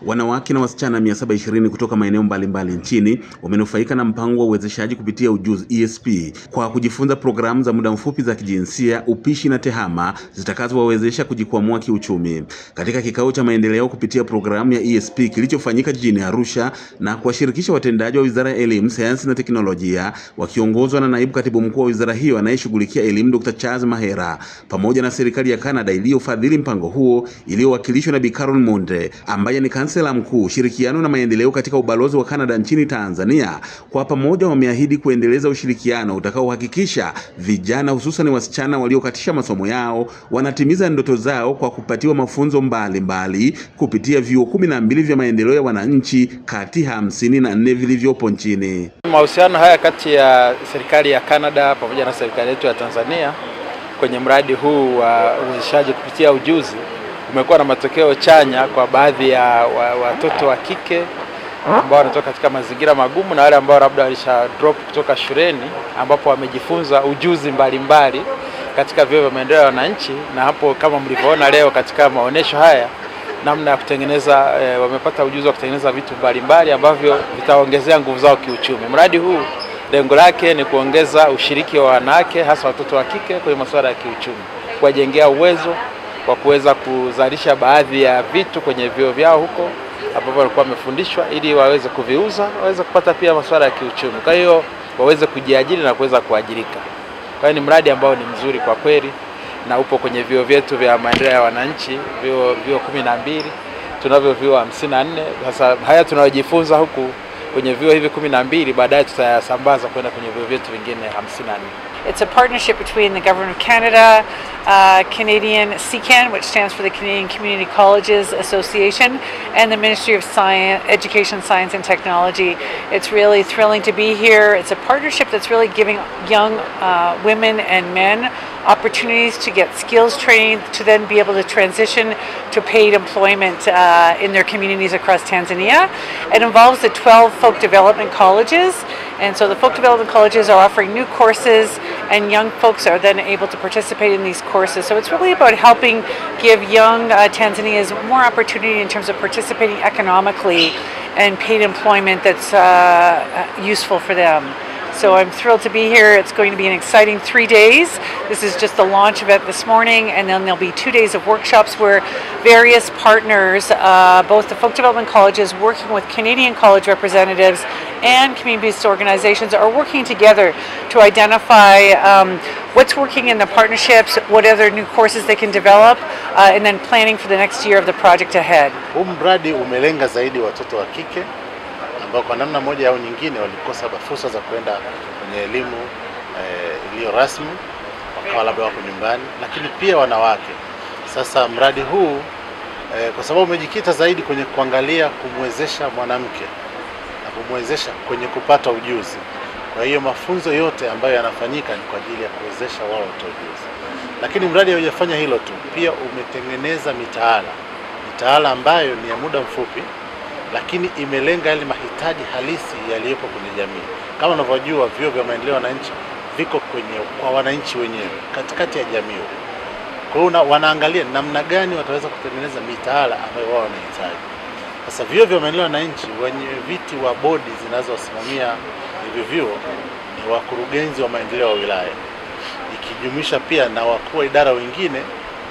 Wanawake na wasichana 720 kutoka maeneo mbalimbali nchini wamenufaika na mpango wa uwezeshaji kupitia ujuzi ESP kwa kujifunza programu za muda mfupi za kijinsia, upishi na tehama zitakazowawezesha kujikwamua kiuchumi. Katika kikao cha maendeleo kupitia programu ya ESP kilichofanyika jijini Arusha na kuwashirikisha watendaji wa Wizara ya Elimu, Sayansi na Teknolojia wakiongozwa na Naibu Katibu Mkuu wa wizara hiyo anayeshughulikia elimu Dr. Charles Mahera pamoja na serikali ya Canada iliyofadhili mpango huo iliyowakilishwa na Bi Carol Monde ambaye ni kansela mkuu ushirikiano na maendeleo katika ubalozi wa Canada nchini Tanzania, kwa pamoja wameahidi kuendeleza ushirikiano utakaohakikisha vijana hususan wasichana waliokatisha masomo yao wanatimiza ndoto zao kwa kupatiwa mafunzo mbalimbali kupitia vyuo 12 vya maendeleo ya wananchi kati 54 vilivyopo nchini. Mahusiano haya kati ya serikali ya Canada pamoja na serikali yetu ya Tanzania kwenye mradi huu wa uwezeshaji kupitia ujuzi umekuwa na matokeo chanya kwa baadhi ya watoto wa kike ambao wanatoka katika mazingira magumu na wale ambao labda walisha drop kutoka shuleni, ambapo wamejifunza ujuzi mbalimbali katika vyuo vya maendeleo ya wananchi. Na hapo kama mlivyoona leo katika maonesho haya, namna ya kutengeneza wamepata ujuzi wa kutengeneza vitu mbalimbali ambavyo vitaongezea nguvu zao kiuchumi. Mradi huu lengo lake ni kuongeza ushiriki wa wanawake hasa watoto wa kike kwenye masuala ya kiuchumi, kuwajengea uwezo kwa kuweza kuzalisha baadhi ya vitu kwenye vyuo vyao huko ambapo walikuwa wamefundishwa, ili waweze kuviuza, waweze kupata pia masuala ya kiuchumi. Kwa hiyo waweze kujiajiri na kuweza kuajirika. Kwa hiyo ni mradi ambao ni mzuri kwa kweli na upo kwenye vyuo vyetu vya maendeleo ya wananchi, vyuo 12, tunavyo vyuo 54. Sasa haya tunayojifunza huku kwenye vyuo hivi 12 baadaye tutayasambaza kwenda kwenye vyuo vyetu vingine 54. It's a partnership between the Government of Canada, Canadian CCAN, which stands for the Canadian Community Colleges Association, and the Ministry of Science, Education, Science and Technology. It's really thrilling to be here. It's a partnership that's really giving young women and men opportunities to get skills trained, to then be able to transition to paid employment in their communities across Tanzania. It involves the 12 folk development colleges, and so the folk development colleges are offering new courses, and young folks are then able to participate in these courses. So it's really about helping give young Tanzanians more opportunity in terms of participating economically and paid employment that's useful for them. So I'm thrilled to be here. It's going to be an exciting 3 days. This is just the launch event this morning, and then there'll be 2 days of workshops where various partners, both the folk development colleges working with Canadian college representatives and community-based organizations, are working together to identify what's working in the partnerships, what other new courses they can develop, and then planning for the next year of the project ahead. Mradi umelenga zaidi watoto wa kike ambao kwa namna moja au nyingine walikosa fursa za kwenda kwenye elimu iliyo rasmi, wakawa labda wako nyumbani, lakini pia wanawake. Sasa mradi huu kwa sababu umejikita zaidi kwenye kuangalia kumwezesha mwanamke na kumwezesha kwenye kupata ujuzi. Kwa hiyo mafunzo yote ambayo yanafanyika ni kwa ajili ya kuwezesha wao watoe ujuzi. Lakini mradi haujafanya hilo tu, pia umetengeneza mitaala ambayo ni ya muda mfupi, lakini imelenga yale mahitaji halisi yaliyopo kwenye jamii. Kama unavyojua vyuo vya maendeleo ya wananchi viko kwa wananchi wenyewe katikati ya jamii. Kwa hiyo wanaangalia namna gani wataweza kutengeneza mitaala ambayo wao wanahitaji. Sasa vyuo vya maendeleo ya wananchi, wenye viti wa bodi zinazosimamia hivi vyuo ni wakurugenzi wa maendeleo wa wilaya, ikijumuisha pia na wakuu wa idara wengine,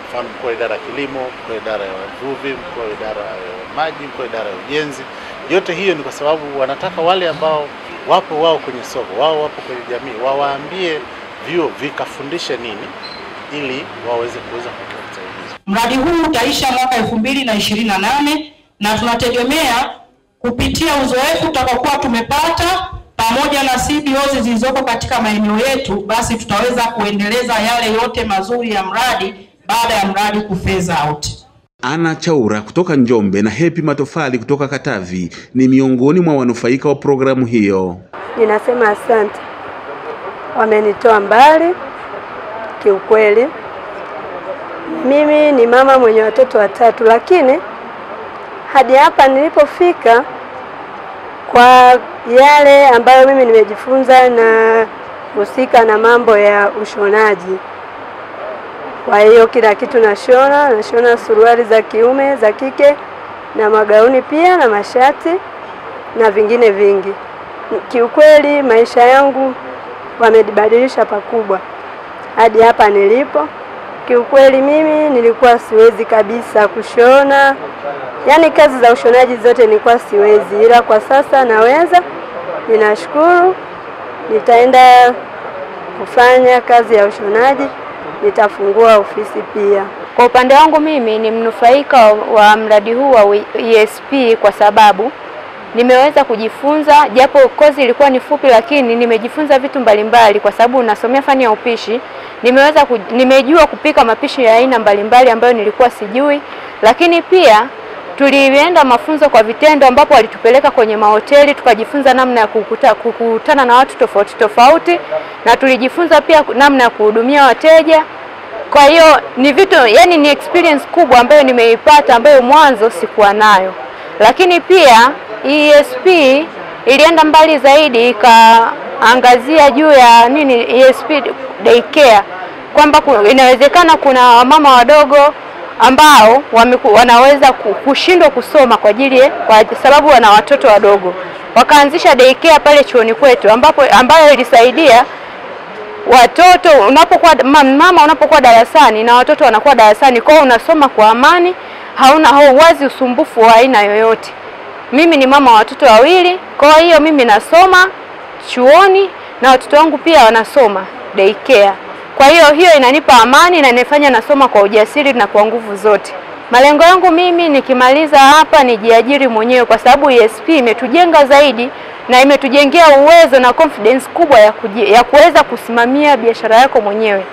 mfano mkuu wa idara ya kilimo, mkuu wa idara ya uvuvi, mkuu wa idara ya maji, mkuu wa idara ya ujenzi. Yote hiyo ni kwa sababu wanataka wale ambao wapo wao kwenye soko, wao wapo kwenye jamii, wawaambie vyuo vikafundishe nini ili waweze kuweza kupata ujuzi. Mradi huu utaisha mwaka 2028 na tunategemea kupitia uzoefu tutakaokuwa tumepata pamoja na CBOs zilizoko katika maeneo yetu, basi tutaweza kuendeleza yale yote mazuri ya mradi baada ya mradi kuphase out. Ana Chaura kutoka Njombe na Happy Matofali kutoka Katavi ni miongoni mwa wanufaika wa programu hiyo. Ninasema asante. Wamenitoa mbali kiukweli. Mimi ni mama mwenye watoto 3, lakini hadi hapa nilipofika kwa yale ambayo mimi nimejifunza na husika na mambo ya ushonaji. Kwa hiyo kila kitu nashona suruali za kiume, za kike na magauni pia na mashati na vingine vingi. Kiukweli maisha yangu wamebadilisha pakubwa hadi hapa nilipo. Kiukweli mimi nilikuwa siwezi kabisa kushona, yani kazi za ushonaji zote nilikuwa siwezi, ila kwa sasa naweza. Ninashukuru, nitaenda kufanya kazi ya ushonaji, nitafungua ofisi pia. Kwa upande wangu mimi ni mnufaika wa mradi huu wa ESP kwa sababu nimeweza kujifunza, japo kozi ilikuwa ni fupi, lakini nimejifunza vitu mbalimbali kwa sababu nasomea fani ya upishi. Nimejua kupika mapishi ya aina mbalimbali ambayo nilikuwa sijui, lakini pia tulienda mafunzo kwa vitendo ambapo walitupeleka kwenye mahoteli tukajifunza namna ya kukutana na watu tofauti tofauti, na tulijifunza pia namna ya kuhudumia wateja. Kwa hiyo ni vitu, yani ni experience kubwa ambayo nimeipata ambayo mwanzo sikuwa nayo. Lakini pia ESP ilienda mbali zaidi, ikaangazia juu ya ESP daycare, kwamba inawezekana kuna mama wadogo ambao wanaweza kushindwa kusoma kwa sababu wana watoto wadogo. Wakaanzisha daycare pale chuoni kwetu ambayo ilisaidia watoto, unapokuwa darasani na watoto wanakuwa darasani, kwa unasoma kwa amani, hauwazi usumbufu wa aina yoyote. Mimi ni mama wa watoto wawili, kwa hiyo mimi nasoma chuoni na watoto wangu pia wanasoma daycare. Kwa hiyo inanipa amani na inafanya nasoma kwa ujasiri na kwa nguvu zote. Malengo yangu mimi nikimaliza hapa nijiajiri mwenyewe, kwa sababu ESP imetujenga zaidi na imetujengea uwezo na confidence kubwa ya kuweza kusimamia biashara yako mwenyewe.